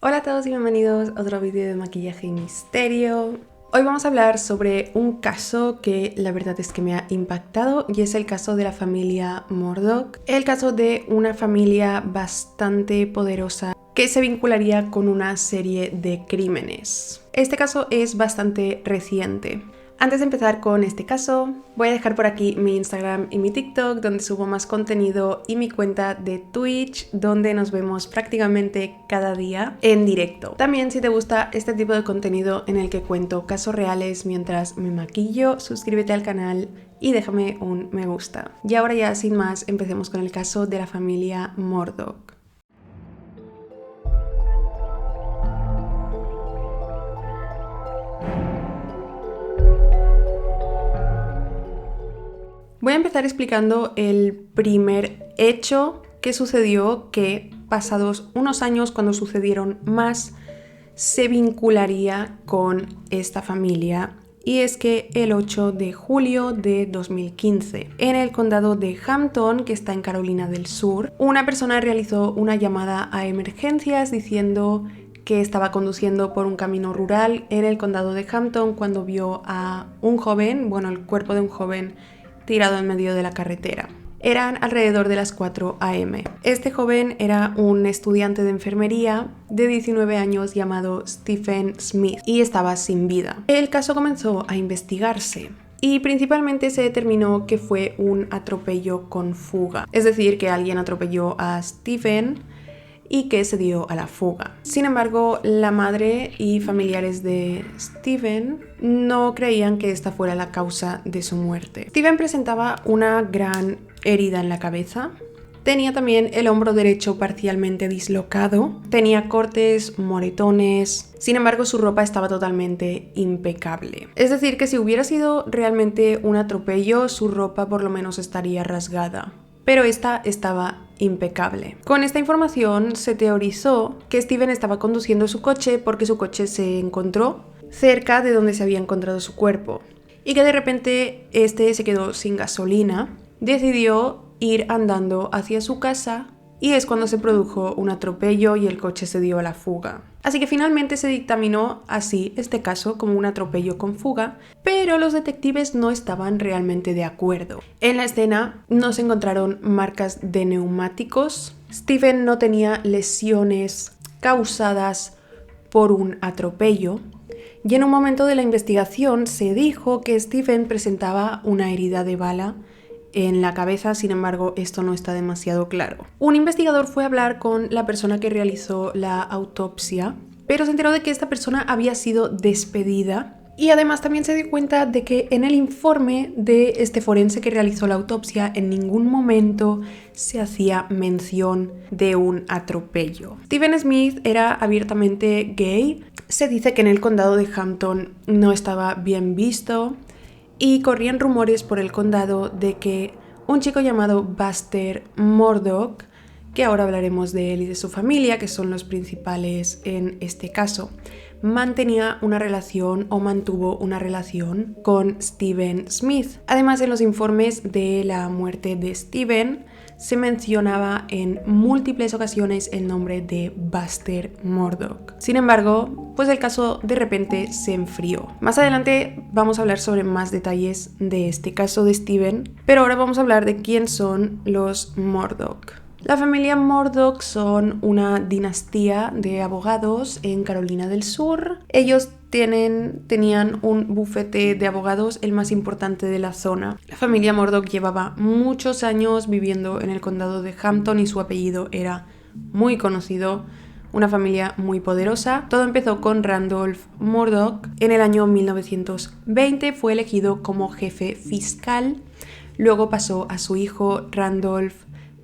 Hola a todos y bienvenidos a otro vídeo de maquillaje y misterio. Hoy vamos a hablar sobre un caso que la verdad es que me ha impactado y es el caso de la familia Murdoch. El caso de una familia bastante poderosa que se vincularía con una serie de crímenes. Este caso es bastante reciente. Antes de empezar con este caso, voy a dejar por aquí mi Instagram y mi TikTok, donde subo más contenido, y mi cuenta de Twitch, donde nos vemos prácticamente cada día en directo. También, si te gusta este tipo de contenido en el que cuento casos reales mientras me maquillo, suscríbete al canal y déjame un me gusta. Y ahora ya, sin más, empecemos con el caso de la familia Murdoch. Voy a empezar explicando el primer hecho que sucedió, que pasados unos años, cuando sucedieron más, se vincularía con esta familia. Y es que el 8 de julio de 2015, en el condado de Hampton, que está en Carolina del Sur, una persona realizó una llamada a emergencias diciendo que estaba conduciendo por un camino rural en el condado de Hampton cuando vio a un joven, el cuerpo de un joven tirado en medio de la carretera. Eran alrededor de las 4 a.m. Este joven era un estudiante de enfermería de 19 años llamado Stephen Smith y estaba sin vida. El caso comenzó a investigarse y principalmente se determinó que fue un atropello con fuga, es decir, que alguien atropelló a Stephen y que se dio a la fuga. Sin embargo, la madre y familiares de Stephen no creían que esta fuera la causa de su muerte. Stephen presentaba una gran herida en la cabeza. Tenía también el hombro derecho parcialmente dislocado, tenía cortes, moretones. Sin embargo, su ropa estaba totalmente impecable. Es decir, que si hubiera sido realmente un atropello, su ropa por lo menos estaría rasgada, pero esta estaba impecable. Con esta información se teorizó que Stephen estaba conduciendo su coche porque su coche se encontró cerca de donde se había encontrado su cuerpo y que de repente este se quedó sin gasolina. Decidió ir andando hacia su casa y es cuando se produjo un atropello y el coche se dio a la fuga. Así que finalmente se dictaminó así este caso como un atropello con fuga, pero los detectives no estaban realmente de acuerdo. En la escena no se encontraron marcas de neumáticos. Stephen no tenía lesiones causadas por un atropello. Y en un momento de la investigación se dijo que Stephen presentaba una herida de bala en la cabeza, sin embargo, esto no está demasiado claro. Un investigador fue a hablar con la persona que realizó la autopsia, pero se enteró de que esta persona había sido despedida y además también se dio cuenta de que en el informe de este forense que realizó la autopsia en ningún momento se hacía mención de un atropello. Stephen Smith era abiertamente gay. Se dice que en el condado de Hampton no estaba bien visto y corrían rumores por el condado de que un chico llamado Buster Murdoch, que ahora hablaremos de él y de su familia, que son los principales en este caso, mantuvo una relación con Stephen Smith. Además, en los informes de la muerte de Stephen se mencionaba en múltiples ocasiones el nombre de Buster Murdoch. Sin embargo, pues el caso de repente se enfrió. Más adelante vamos a hablar sobre más detalles de este caso de Stephen, pero ahora vamos a hablar de quién son los Murdoch. La familia Murdoch son una dinastía de abogados en Carolina del Sur. Ellos tenían un bufete de abogados, el más importante de la zona. La familia Murdoch llevaba muchos años viviendo en el condado de Hampton y su apellido era muy conocido. Una familia muy poderosa. Todo empezó con Randolph Murdoch. En el año 1920 fue elegido como jefe fiscal. Luego pasó a su hijo Randolph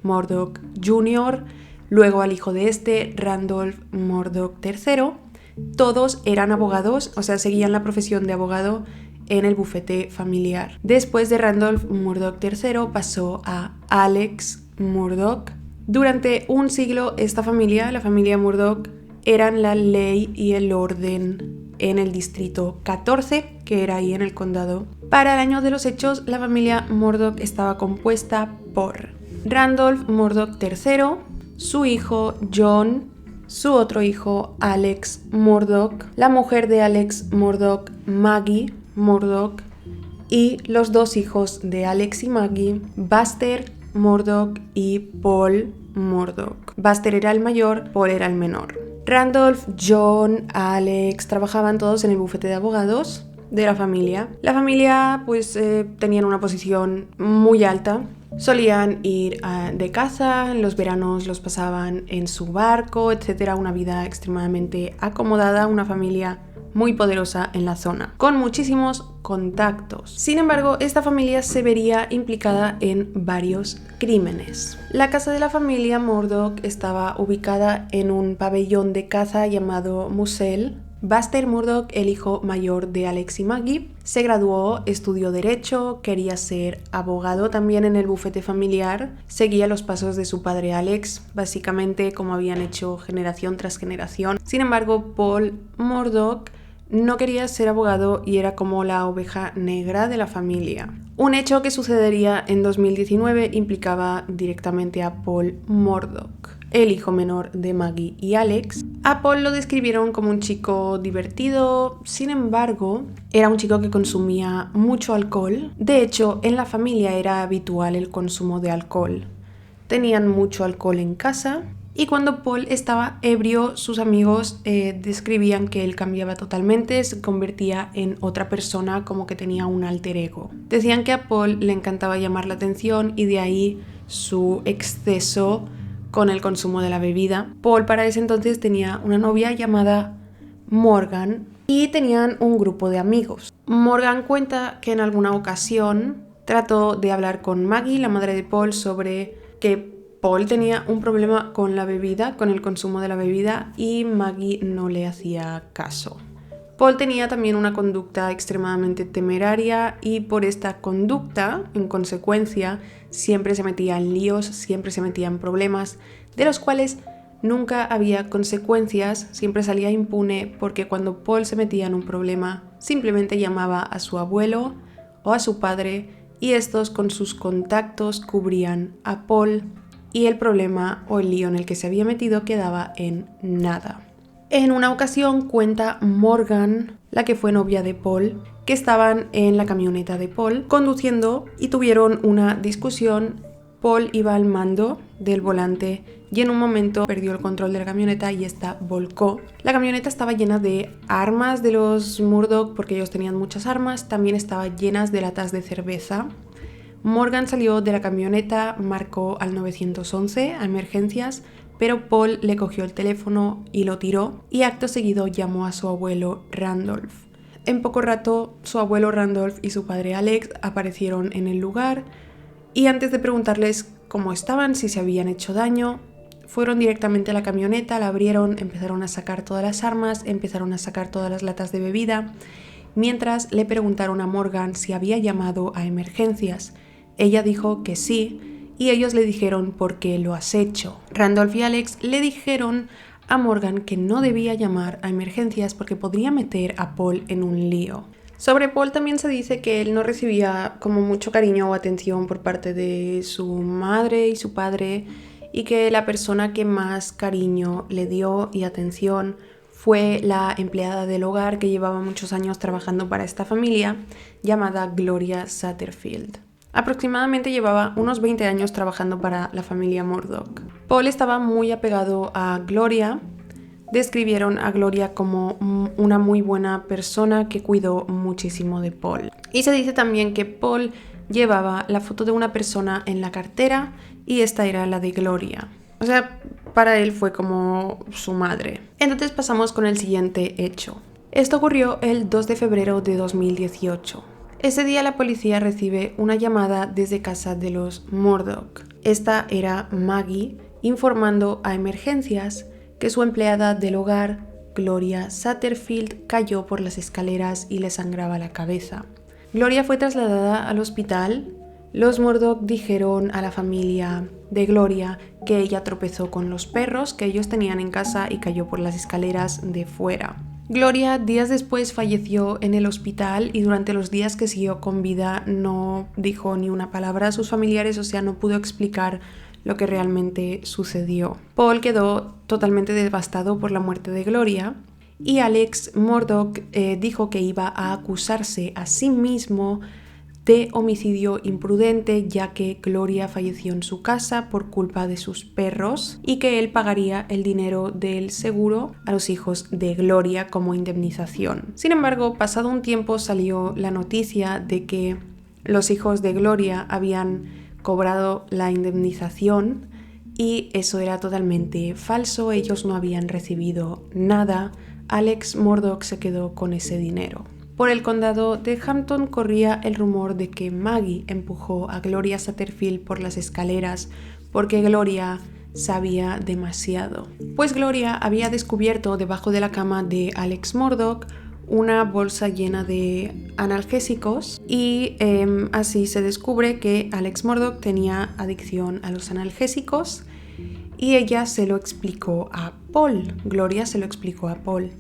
Murdoch Jr., luego al hijo de este, Randolph Murdoch III. Todos eran abogados, o sea, seguían la profesión de abogado en el bufete familiar. Después de Randolph Murdoch III pasó a Alex Murdoch. Durante un siglo esta familia, la familia Murdoch, eran la ley y el orden en el distrito 14, que era ahí en el condado. Para el año de los hechos, la familia Murdoch estaba compuesta por Randolph Murdoch III, su hijo John, su otro hijo Alex Murdaugh, la mujer de Alex Murdaugh, Maggie Murdaugh, y los dos hijos de Alex y Maggie, Buster Murdaugh y Paul Murdaugh. Buster era el mayor, Paul era el menor. Randolph, John, Alex trabajaban todos en el bufete de abogados de la familia. La familia tenían una posición muy alta. Solían ir de caza, en los veranos los pasaban en su barco, etc. Una vida extremadamente acomodada, una familia muy poderosa en la zona, con muchísimos contactos. Sin embargo, esta familia se vería implicada en varios crímenes. La casa de la familia Murdaugh estaba ubicada en un pabellón de caza llamado Musel. Buster Murdaugh, el hijo mayor de Alex y Maggie, se graduó, estudió Derecho, quería ser abogado también en el bufete familiar, seguía los pasos de su padre Alex, básicamente como habían hecho generación tras generación. Sin embargo, Paul Murdaugh no quería ser abogado y era como la oveja negra de la familia. Un hecho que sucedería en 2019 implicaba directamente a Paul Murdaugh, el hijo menor de Maggie y Alex. A Paul lo describieron como un chico divertido, sin embargo, era un chico que consumía mucho alcohol. De hecho, en la familia era habitual el consumo de alcohol. Tenían mucho alcohol en casa. Y cuando Paul estaba ebrio, sus amigos describían que él cambiaba totalmente, se convertía en otra persona, como que tenía un alter ego. Decían que a Paul le encantaba llamar la atención y de ahí su exceso con el consumo de la bebida. Paul para ese entonces tenía una novia llamada Morgan y tenían un grupo de amigos. Morgan cuenta que en alguna ocasión trató de hablar con Maggie, la madre de Paul, sobre que Paul tenía un problema con la bebida, con el consumo de la bebida, y Maggie no le hacía caso. Paul tenía también una conducta extremadamente temeraria y por esta conducta, en consecuencia, siempre se metía en líos, siempre se metía en problemas, de los cuales nunca había consecuencias, siempre salía impune porque cuando Paul se metía en un problema, simplemente llamaba a su abuelo o a su padre y estos con sus contactos cubrían a Paul y el problema o el lío en el que se había metido quedaba en nada. En una ocasión cuenta Morgan, la que fue novia de Paul, que estaban en la camioneta de Paul conduciendo y tuvieron una discusión. Paul iba al mando del volante y en un momento perdió el control de la camioneta y esta volcó. La camioneta estaba llena de armas de los Murdaugh porque ellos tenían muchas armas, también estaba llena de latas de cerveza. Morgan salió de la camioneta, marcó al 911 a emergencias, pero Paul le cogió el teléfono y lo tiró y acto seguido llamó a su abuelo Randolph. En poco rato, su abuelo Randolph y su padre Alex aparecieron en el lugar y antes de preguntarles cómo estaban, si se habían hecho daño, fueron directamente a la camioneta, la abrieron, empezaron a sacar todas las armas, empezaron a sacar todas las latas de bebida, mientras le preguntaron a Morgan si había llamado a emergencias. Ella dijo que sí y ellos le dijeron ¿por qué lo has hecho? Randolph y Alex le dijeron a Morgan que no debía llamar a emergencias porque podría meter a Paul en un lío. Sobre Paul también se dice que él no recibía como mucho cariño o atención por parte de su madre y su padre y que la persona que más cariño le dio y atención fue la empleada del hogar que llevaba muchos años trabajando para esta familia llamada Gloria Satterfield. Aproximadamente llevaba unos 20 años trabajando para la familia Murdaugh. Paul estaba muy apegado a Gloria. Describieron a Gloria como una muy buena persona que cuidó muchísimo de Paul. Y se dice también que Paul llevaba la foto de una persona en la cartera y esta era la de Gloria. O sea, para él fue como su madre. Entonces pasamos con el siguiente hecho. Esto ocurrió el 2 de febrero de 2018. Ese día la policía recibe una llamada desde casa de los Murdaugh. Esta era Maggie informando a emergencias que su empleada del hogar, Gloria Satterfield, cayó por las escaleras y le sangraba la cabeza. Gloria fue trasladada al hospital. Los Murdaugh dijeron a la familia de Gloria que ella tropezó con los perros que ellos tenían en casa y cayó por las escaleras de fuera. Gloria días después falleció en el hospital y durante los días que siguió con vida no dijo ni una palabra a sus familiares, o sea, no pudo explicar lo que realmente sucedió. Paul quedó totalmente devastado por la muerte de Gloria y Alex Murdaugh dijo que iba a acusarse a sí mismo de homicidio imprudente, ya que Gloria falleció en su casa por culpa de sus perros y que él pagaría el dinero del seguro a los hijos de Gloria como indemnización. Sin embargo, pasado un tiempo salió la noticia de que los hijos de Gloria habían cobrado la indemnización y eso era totalmente falso, ellos no habían recibido nada. Alex Murdaugh se quedó con ese dinero. Por el condado de Hampton corría el rumor de que Maggie empujó a Gloria Satterfield por las escaleras porque Gloria sabía demasiado. Pues Gloria había descubierto debajo de la cama de Alex Murdaugh una bolsa llena de analgésicos y así se descubre que Alex Murdaugh tenía adicción a los analgésicos y ella se lo explicó a Paul. Gloria se lo explicó a Paul.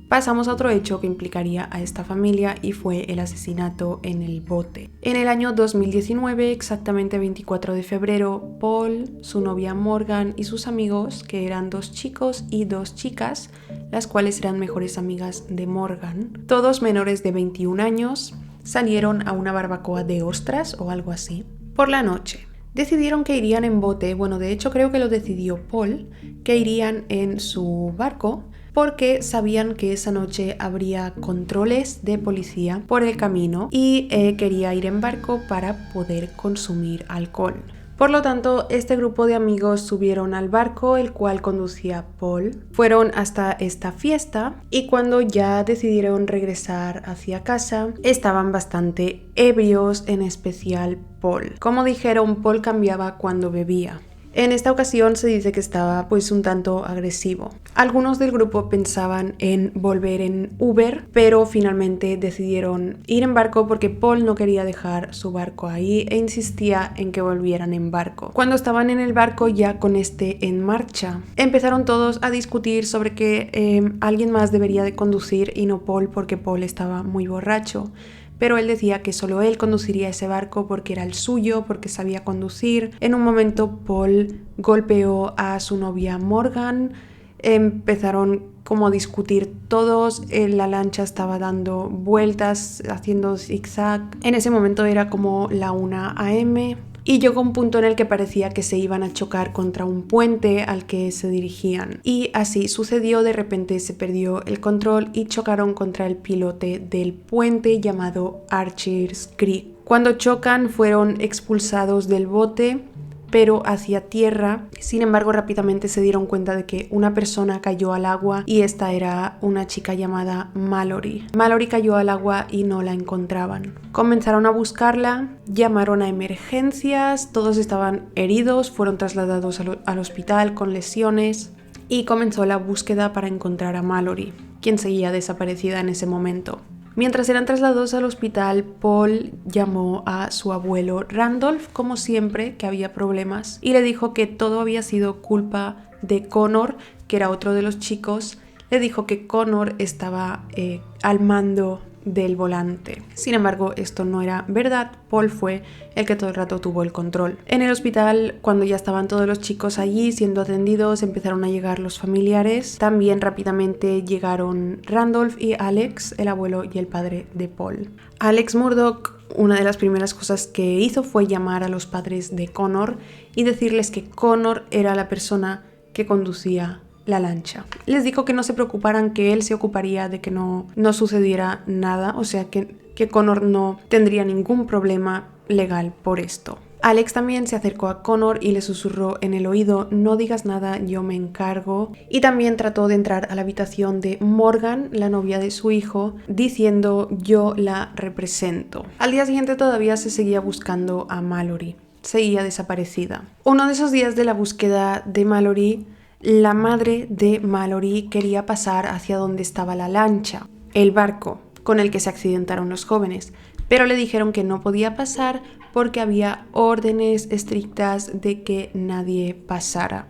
Pasamos a otro hecho que implicaría a esta familia y fue el asesinato en el bote. En el año 2019, exactamente 24 de febrero, Paul, su novia Morgan y sus amigos, que eran 2 chicos y 2 chicas, las cuales eran mejores amigas de Morgan, todos menores de 21 años, salieron a una barbacoa de ostras o algo así por la noche. Decidieron que irían en bote, bueno, de hecho creo que lo decidió Paul, que irían en su barco porque sabían que esa noche habría controles de policía por el camino y quería ir en barco para poder consumir alcohol. Por lo tanto, este grupo de amigos subieron al barco, el cual conducía Paul. Fueron hasta esta fiesta y cuando ya decidieron regresar hacia casa, estaban bastante ebrios, en especial Paul. Como dijeron, Paul cambiaba cuando bebía. En esta ocasión se dice que estaba pues un tanto agresivo. Algunos del grupo pensaban en volver en Uber, pero finalmente decidieron ir en barco porque Paul no quería dejar su barco ahí e insistía en que volvieran en barco. Cuando estaban en el barco ya con este en marcha, empezaron todos a discutir sobre que alguien más debería de conducir y no Paul porque Paul estaba muy borracho. Pero él decía que solo él conduciría ese barco porque era el suyo, porque sabía conducir. En un momento Paul golpeó a su novia Morgan, empezaron como a discutir todos, la lancha estaba dando vueltas, haciendo zigzag. En ese momento era como la 1 a.m. y llegó un punto en el que parecía que se iban a chocar contra un puente al que se dirigían. Y así sucedió, de repente se perdió el control y chocaron contra el pilote del puente llamado Archer's Creek. Cuando chocan fueron expulsados del bote, pero hacia tierra. Sin embargo, rápidamente se dieron cuenta de que una persona cayó al agua y esta era una chica llamada Mallory. Mallory cayó al agua y no la encontraban. Comenzaron a buscarla, llamaron a emergencias, todos estaban heridos, fueron trasladados al hospital con lesiones y comenzó la búsqueda para encontrar a Mallory, quien seguía desaparecida en ese momento. Mientras eran trasladados al hospital, Paul llamó a su abuelo Randolph, como siempre, que había problemas, y le dijo que todo había sido culpa de Connor, que era otro de los chicos. Le dijo que Connor estaba al mando del volante. Sin embargo, esto no era verdad. Paul fue el que todo el rato tuvo el control. En el hospital, cuando ya estaban todos los chicos allí siendo atendidos, empezaron a llegar los familiares. También rápidamente llegaron Randolph y Alex, el abuelo y el padre de Paul. Alex Murdaugh, una de las primeras cosas que hizo fue llamar a los padres de Connor y decirles que Connor era la persona que conducía la lancha. Les dijo que no se preocuparan, que él se ocuparía de que no sucediera nada, o sea que Connor no tendría ningún problema legal por esto. Alex también se acercó a Connor y le susurró en el oído: no digas nada, yo me encargo. Y también trató de entrar a la habitación de Morgan, la novia de su hijo, diciendo: yo la represento. Al día siguiente todavía se seguía buscando a Mallory, seguía desaparecida. Uno de esos días de la búsqueda de Mallory, la madre de Mallory quería pasar hacia donde estaba la lancha, el barco con el que se accidentaron los jóvenes, pero le dijeron que no podía pasar porque había órdenes estrictas de que nadie pasara.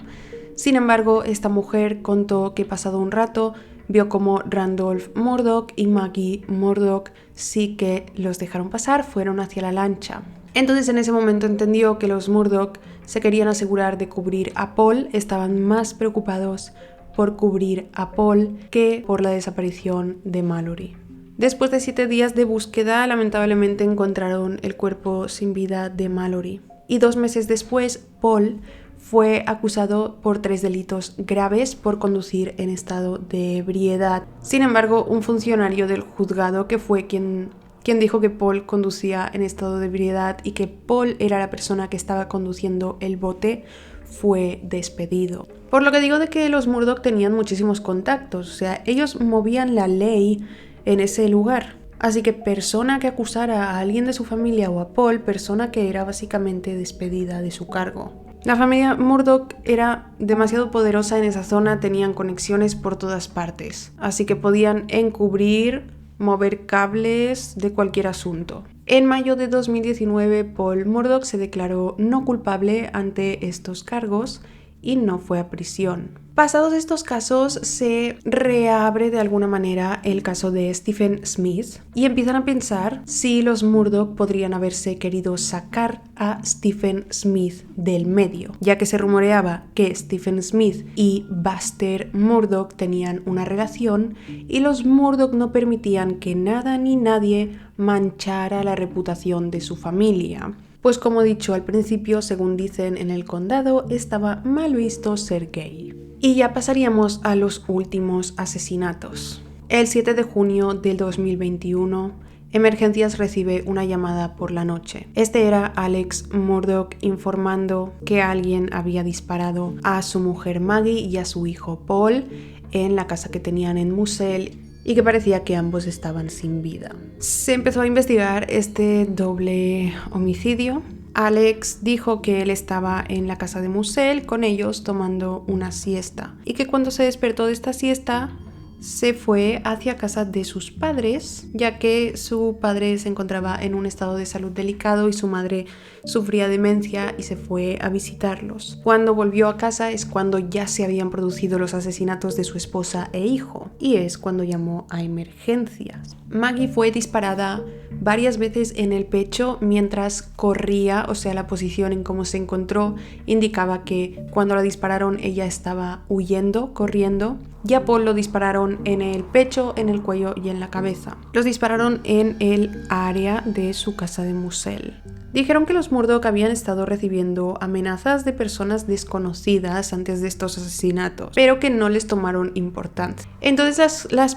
Sin embargo, esta mujer contó que pasado un rato vio como Randolph Murdaugh y Maggie Murdaugh sí que los dejaron pasar, fueron hacia la lancha. Entonces en ese momento entendió que los Murdoch se querían asegurar de cubrir a Paul, estaban más preocupados por cubrir a Paul que por la desaparición de Mallory. Después de 7 días de búsqueda, lamentablemente encontraron el cuerpo sin vida de Mallory. Y 2 meses después, Paul fue acusado por 3 delitos graves por conducir en estado de ebriedad. Sin embargo, un funcionario del juzgado, que fue quien dijo que Paul conducía en estado de ebriedad y que Paul era la persona que estaba conduciendo el bote, fue despedido. Por lo que digo de que los Murdoch tenían muchísimos contactos, o sea, ellos movían la ley en ese lugar. Así que persona que acusara a alguien de su familia o a Paul, persona que era básicamente despedida de su cargo. La familia Murdoch era demasiado poderosa en esa zona, tenían conexiones por todas partes, así que podían encubrir, mover cables de cualquier asunto. En mayo de 2019, Paul Murdoch se declaró no culpable ante estos cargos y no fue a prisión. Pasados estos casos, se reabre de alguna manera el caso de Stephen Smith y empiezan a pensar si los Murdoch podrían haberse querido sacar a Stephen Smith del medio, ya que se rumoreaba que Stephen Smith y Buster Murdoch tenían una relación y los Murdoch no permitían que nada ni nadie manchara la reputación de su familia. Pues como he dicho al principio, según dicen en el condado, estaba mal visto ser gay. Y ya pasaríamos a los últimos asesinatos. El 7 de junio del 2021, Emergencias recibe una llamada por la noche. Este era Alex Murdoch informando que alguien había disparado a su mujer Maggie y a su hijo Paul en la casa que tenían en Musell y que parecía que ambos estaban sin vida. Se empezó a investigar este doble homicidio. Alex dijo que él estaba en la casa de Musell con ellos tomando una siesta y que cuando se despertó de esta siesta se fue hacia casa de sus padres, ya que su padre se encontraba en un estado de salud delicado y su madre sufría demencia y se fue a visitarlos. Cuando volvió a casa es cuando ya se habían producido los asesinatos de su esposa e hijo y es cuando llamó a emergencias. Maggie fue disparada varias veces en el pecho mientras corría, o sea, la posición en cómo se encontró indicaba que cuando la dispararon ella estaba huyendo, corriendo. Y a Paul lo dispararon en el pecho, en el cuello y en la cabeza. Los dispararon en el área de su casa de Musell. Dijeron que los Murdoch habían estado recibiendo amenazas de personas desconocidas antes de estos asesinatos, pero que no les tomaron importancia. Entonces la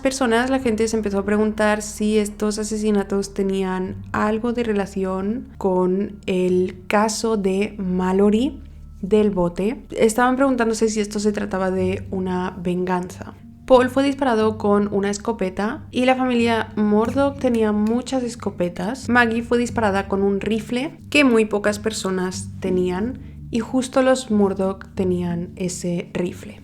gente se empezó a preguntar si estos asesinatos tenían algo de relación con el caso de Mallory del bote. Estaban preguntándose si esto se trataba de una venganza. Paul fue disparado con una escopeta y la familia Murdoch tenía muchas escopetas. Maggie fue disparada con un rifle que muy pocas personas tenían y justo los Murdoch tenían ese rifle.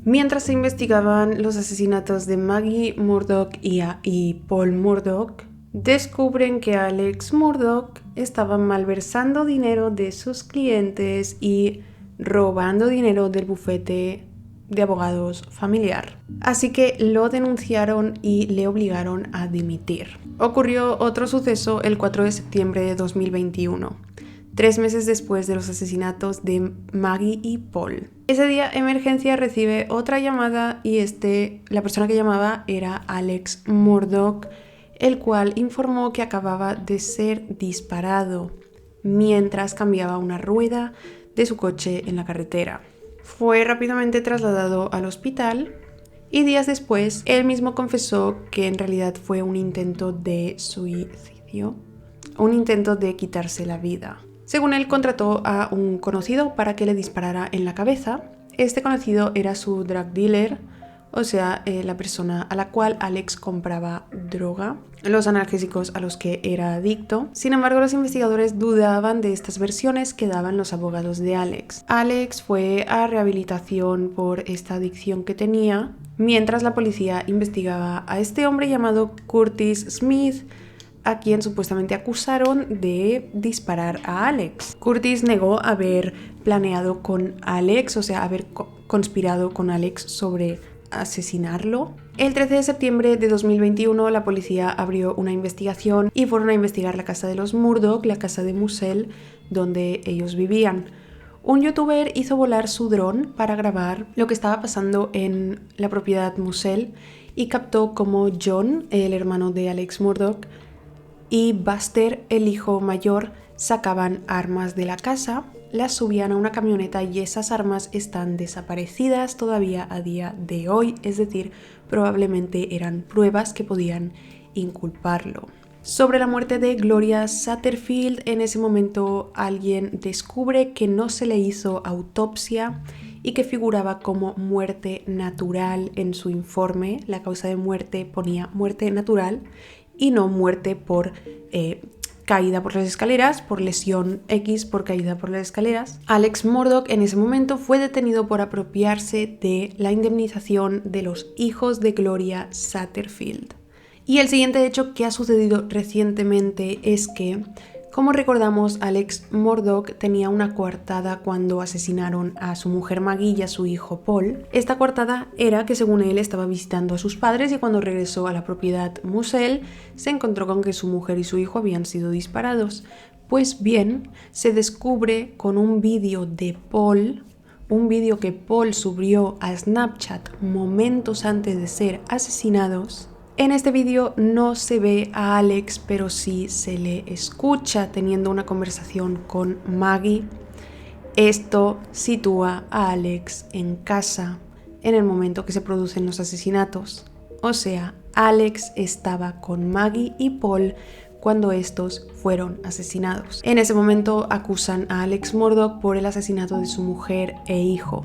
Mientras se investigaban los asesinatos de Maggie Murdoch y Paul Murdoch, descubren que Alex Murdoch estaba malversando dinero de sus clientes y robando dinero del bufete de abogados familiar. Así que lo denunciaron y le obligaron a dimitir. Ocurrió otro suceso el 4 de septiembre de 2021, 3 meses después de los asesinatos de Maggie y Paul. Ese día Emergencia recibe otra llamada y la persona que llamaba era Alex Murdoch, el cual informó que acababa de ser disparado mientras cambiaba una rueda de su coche en la carretera. Fue rápidamente trasladado al hospital y días después él mismo confesó que en realidad fue un intento de suicidio, un intento de quitarse la vida. Según él, contrató a un conocido para que le disparara en la cabeza. Este conocido era su drug dealer, o sea, la persona a la cual Alex compraba droga, los analgésicos a los que era adicto. Sin embargo, los investigadores dudaban de estas versiones que daban los abogados de Alex. Alex fue a rehabilitación por esta adicción que tenía, mientras la policía investigaba a este hombre llamado Curtis Smith, a quien supuestamente acusaron de disparar a Alex. Curtis negó haber planeado con Alex, o sea, haber conspirado con Alex sobre asesinarlo. El 13 de septiembre de 2021 la policía abrió una investigación y fueron a investigar la casa de los Murdoch, la casa de Musel, donde ellos vivían. Un youtuber hizo volar su dron para grabar lo que estaba pasando en la propiedad Musel y captó cómo John, el hermano de Alex Murdoch, y Buster, el hijo mayor, sacaban armas de la casa, las subían a una camioneta y esas armas están desaparecidas todavía a día de hoy, es decir, probablemente eran pruebas que podían inculparlo. Sobre la muerte de Gloria Satterfield, en ese momento alguien descubre que no se le hizo autopsia y que figuraba como muerte natural en su informe. La causa de muerte ponía muerte natural y no muerte por caída por las escaleras, por lesión X por caída por las escaleras. Alex Murdoch en ese momento fue detenido por apropiarse de la indemnización de los hijos de Gloria Satterfield. Y el siguiente hecho que ha sucedido recientemente es que, como recordamos, Alex Murdoch tenía una coartada cuando asesinaron a su mujer Maggie y a su hijo Paul. Esta coartada era que, según él, estaba visitando a sus padres y cuando regresó a la propiedad Musel se encontró con que su mujer y su hijo habían sido disparados. Pues bien, se descubre con un vídeo de Paul, un vídeo que Paul subió a Snapchat momentos antes de ser asesinados. En este vídeo no se ve a Alex, pero sí se le escucha teniendo una conversación con Maggie. Esto sitúa a Alex en casa en el momento que se producen los asesinatos. O sea, Alex estaba con Maggie y Paul cuando estos fueron asesinados. En ese momento acusan a Alex Murdoch por el asesinato de su mujer e hijo.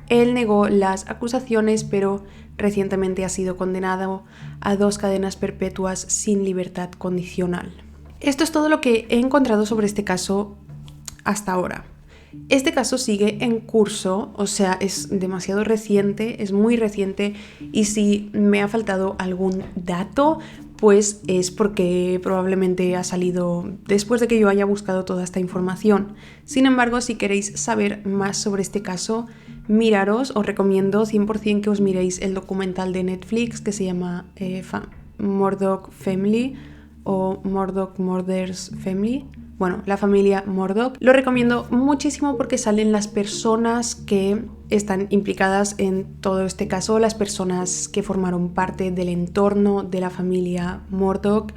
Él negó las acusaciones, pero recientemente ha sido condenado a 2 cadenas perpetuas sin libertad condicional. Esto es todo lo que he encontrado sobre este caso hasta ahora. Este caso sigue en curso, o sea, es demasiado reciente, es muy reciente, y si me ha faltado algún dato, pues es porque probablemente ha salido después de que yo haya buscado toda esta información. Sin embargo, si queréis saber más sobre este caso, os recomiendo 100% que os miréis el documental de Netflix que se llama Murdoch Family o Murdoch Murders Family. Bueno, la familia Murdoch. Lo recomiendo muchísimo porque salen las personas que están implicadas en todo este caso, las personas que formaron parte del entorno de la familia Murdoch,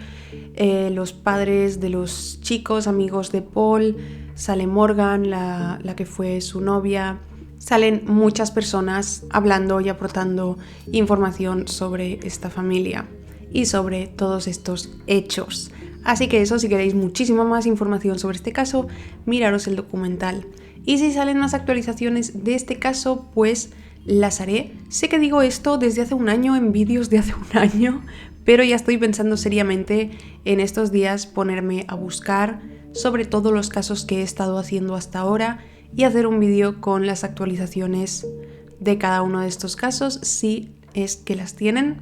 los padres de los chicos, amigos de Paul, sale Morgan, la que fue su novia. Salen muchas personas hablando y aportando información sobre esta familia y sobre todos estos hechos. Así que eso, si queréis muchísima más información sobre este caso, miraros el documental. Y si salen más actualizaciones de este caso, pues las haré. Sé que digo esto desde hace un año, en vídeos de hace un año, pero ya estoy pensando seriamente en estos días ponerme a buscar sobre todos los casos que he estado haciendo hasta ahora y hacer un vídeo con las actualizaciones de cada uno de estos casos, si es que las tienen.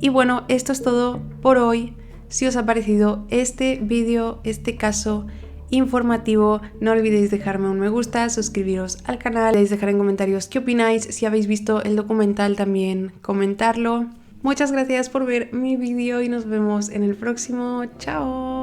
Y bueno, esto es todo por hoy. Si os ha parecido este vídeo, este caso informativo, no olvidéis dejarme un me gusta, suscribiros al canal, dejar en comentarios qué opináis, si habéis visto el documental también comentarlo. Muchas gracias por ver mi vídeo y nos vemos en el próximo. ¡Chao!